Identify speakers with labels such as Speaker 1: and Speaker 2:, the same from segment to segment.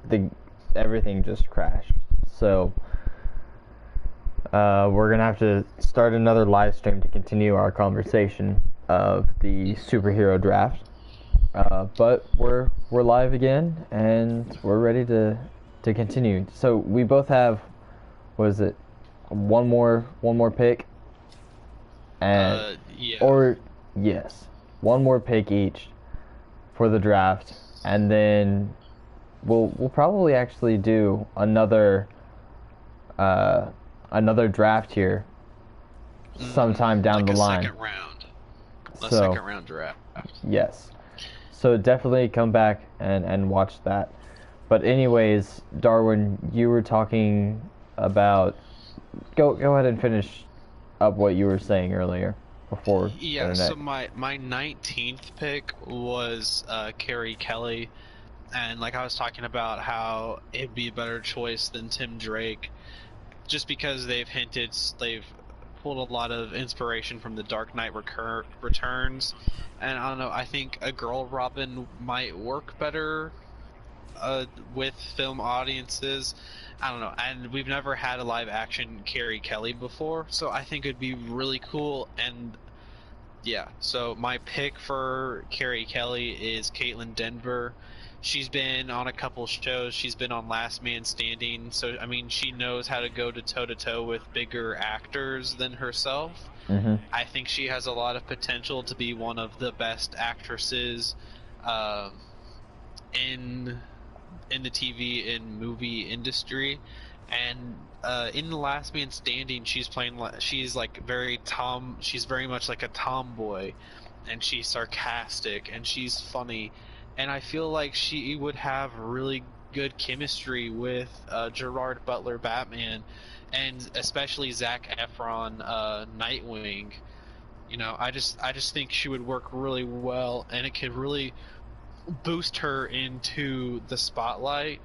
Speaker 1: the everything just crashed. So we're gonna have to start another live stream to continue our conversation of the superhero draft. But we're live again, and we're ready to continue. So we both have, what is it, one more pick, and
Speaker 2: Yeah.
Speaker 1: or yes, one more pick each for the draft, and then we'll probably actually do another draft here sometime down the line.
Speaker 2: Second round. A
Speaker 1: So
Speaker 2: second round draft.
Speaker 1: yes, so definitely come back and watch that. But anyways, Darwin, you were talking about, go ahead and finish up what you were saying earlier before
Speaker 2: Yeah,
Speaker 1: internet.
Speaker 2: so my 19th pick was Carrie Kelly, and like I was talking about how it'd be a better choice than Tim Drake, just because they've pulled a lot of inspiration from The Dark Knight Returns, and I don't know, I think a girl Robin might work better with film audiences. I don't know, and we've never had a live action Carrie Kelly before, so I think it'd be really cool. And yeah, so my pick for Carrie Kelly is Caitlin Denver. She's been on a couple shows. She's been on Last Man Standing, so I mean, she knows how to go to toe with bigger actors than herself.
Speaker 1: Mm-hmm.
Speaker 2: I think she has a lot of potential to be one of the best actresses uh, in the TV and movie industry. And in The Last Man Standing, she's very much like a tomboy, and she's sarcastic and she's funny, and I feel like she would have really good chemistry with Gerard Butler Batman, and especially Zac Efron Nightwing. You know, I just think she would work really well, and it could really boost her into the spotlight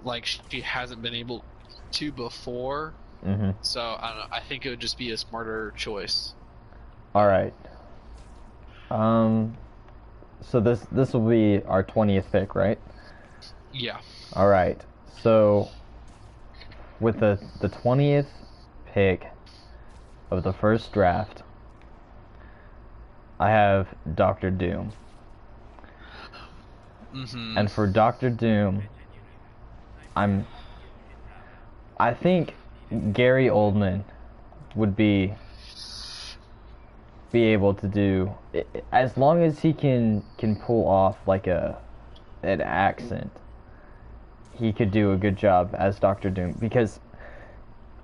Speaker 2: like she hasn't been able to before.
Speaker 1: Mm-hmm.
Speaker 2: So I don't know. I think it would just be a smarter choice.
Speaker 1: All right. So this will be our 20th pick, right?
Speaker 2: Yeah.
Speaker 1: All right. So with the 20th pick of the first draft, I have Doctor Doom.
Speaker 2: Mm-hmm.
Speaker 1: And for Doctor Doom, I think Gary Oldman would be able to do, as long as he can pull off like an accent. He could do a good job as Doctor Doom, because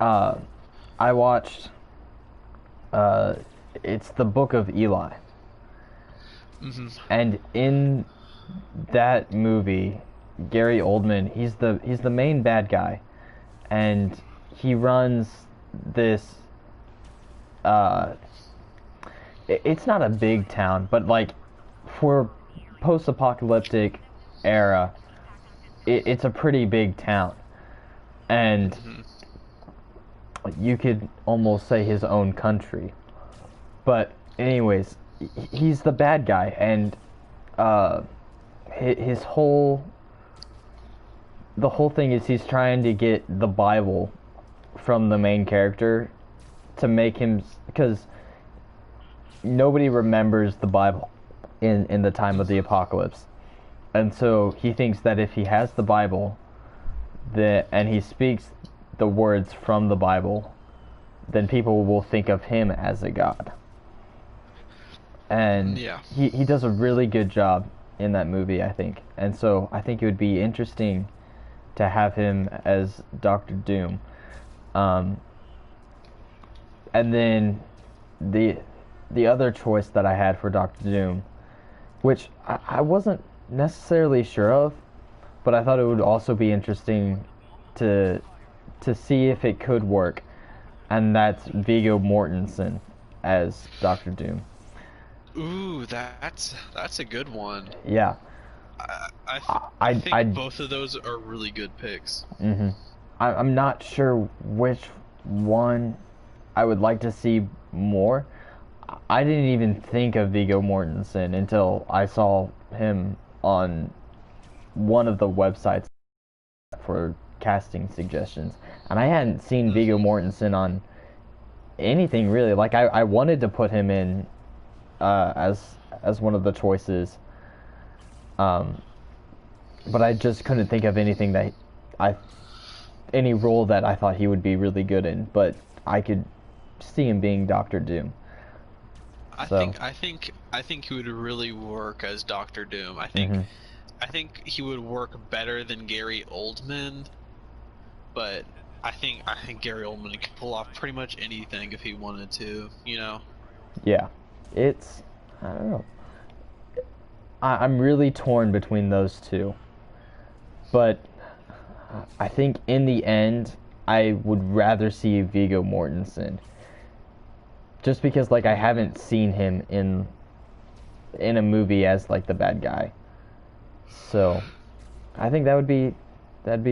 Speaker 1: I watched it's the Book of Eli.
Speaker 2: Mm-hmm.
Speaker 1: And in that movie, Gary Oldman, he's the main bad guy, and he runs this it's not a big town, but like for post-apocalyptic era, it's a pretty big town, and you could almost say his own country. But anyways, he's the bad guy, and his the whole thing is he's trying to get the Bible from the main character to make him, because nobody remembers the Bible in the time of the apocalypse. And so he thinks that if he has the Bible, and he speaks the words from the Bible, then people will think of him as a god. And
Speaker 2: Yeah.
Speaker 1: he does a really good job in that movie, I think. And so I think it would be interesting to have him as Doctor Doom. And then the other choice that I had for Doctor Doom, which I wasn't necessarily sure of, but I thought it would also be interesting to see if it could work, and that's Viggo Mortensen as Doctor Doom.
Speaker 2: Ooh, that's a good one.
Speaker 1: Yeah.
Speaker 2: I think both of those are really good picks.
Speaker 1: Mm-hmm. I'm not sure which one I would like to see more. I didn't even think of Viggo Mortensen until I saw him on one of the websites for casting suggestions, and I hadn't seen Viggo Mortensen on anything really. Like I wanted to put him in as one of the choices, but I just couldn't think of anything that any role that I thought he would be really good in. But I could see him being Doctor Doom.
Speaker 2: I
Speaker 1: So.
Speaker 2: think he would really work as Doctor Doom.
Speaker 1: Mhm.
Speaker 2: I think he would work better than Gary Oldman, but I think Gary Oldman could pull off pretty much anything if he wanted to, you know.
Speaker 1: Yeah, it's I don't know. I'm really torn between those two, but I think in the end I would rather see Viggo Mortensen, just because like I haven't seen him in a movie as like the bad guy. So I think that'd be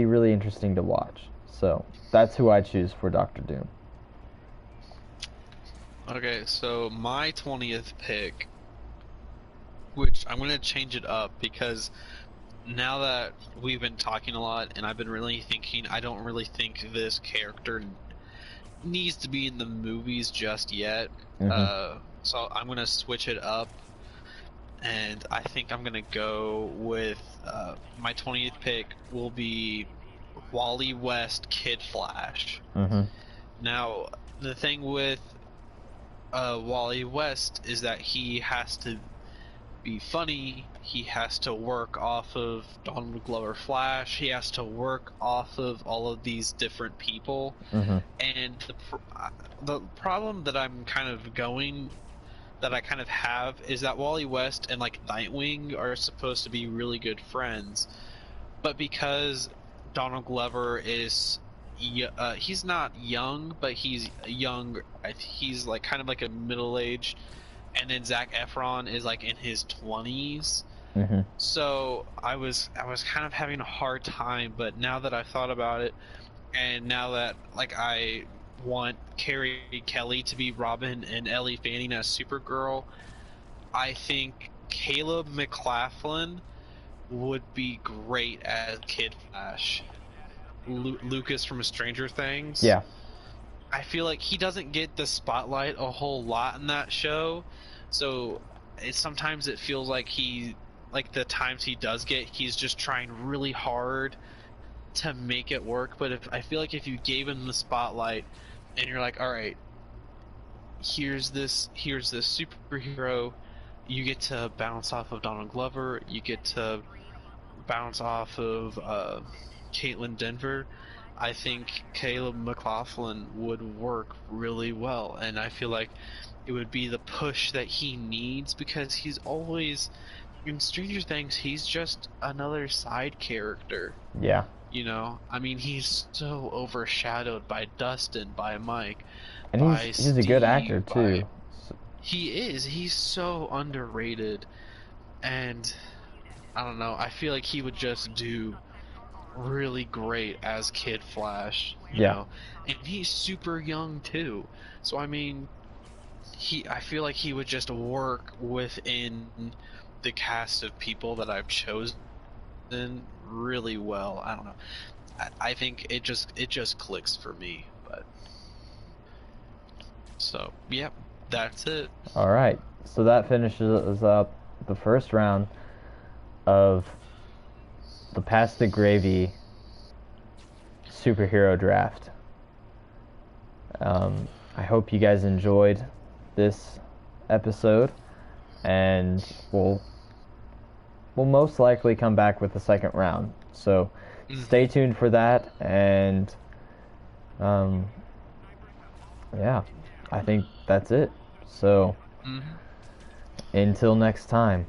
Speaker 1: really interesting to watch. So that's who I choose for Doctor Doom.
Speaker 2: Okay, so my 20th pick, which I'm gonna change it up because now that we've been talking a lot and I've been really thinking, I don't really think this character needs to be in the movies just yet.
Speaker 1: Mhm.
Speaker 2: So I'm gonna switch it up, and I think I'm gonna go with my 20th pick will be Wally West Kid Flash.
Speaker 1: Mhm.
Speaker 2: Now, the thing with Wally West is that he has to be funny. He has to work off of Donald Glover Flash. He has to work off of all of these different people.
Speaker 1: Mhm.
Speaker 2: And the problem that I'm kind of going that I kind of have is that Wally West and like Nightwing are supposed to be really good friends, but because Donald Glover is he's not young, but he's young. He's like kind of like a middle-aged, and then Zac Efron is like in his 20s.
Speaker 1: Mhm.
Speaker 2: So I was kind of having a hard time, but now that I've thought about it, and now that like I want Carrie Kelly to be Robin and Ellie Fanning as Supergirl, I think Caleb McLaughlin would be great as Kid Flash. Lucas from Stranger Things.
Speaker 1: Yeah.
Speaker 2: I feel like he doesn't get the spotlight a whole lot in that show, so sometimes it feels like like the times he does get, he's just trying really hard to make it work. But I feel like if you gave him the spotlight and you're like, all right, here's this superhero, you get to bounce off of Donald Glover, you get to bounce off of Caitlin Denver. I think Caleb McLaughlin would work really well, and I feel like it would be the push that he needs because he's always in Stranger Things. He's just another side character.
Speaker 1: Yeah.
Speaker 2: You know, I mean, he's so overshadowed by Dustin, by Mike,
Speaker 1: And
Speaker 2: by
Speaker 1: he's a good actor
Speaker 2: Steve, by
Speaker 1: too.
Speaker 2: he is. He's so underrated, and I don't know. I feel like he would just do really great as Kid Flash, you
Speaker 1: Yeah.
Speaker 2: know, and he's super young too. So I mean, I feel like he would just work within the cast of people that I've chosen really well. I don't know. I think it just clicks for me. But so yep, that's it.
Speaker 1: All right. So that finishes up the first round of the Pass the Gravy superhero draft. I hope you guys enjoyed this episode, and we'll most likely come back with the second round. So stay tuned for that, and yeah, I think that's it. So until next time.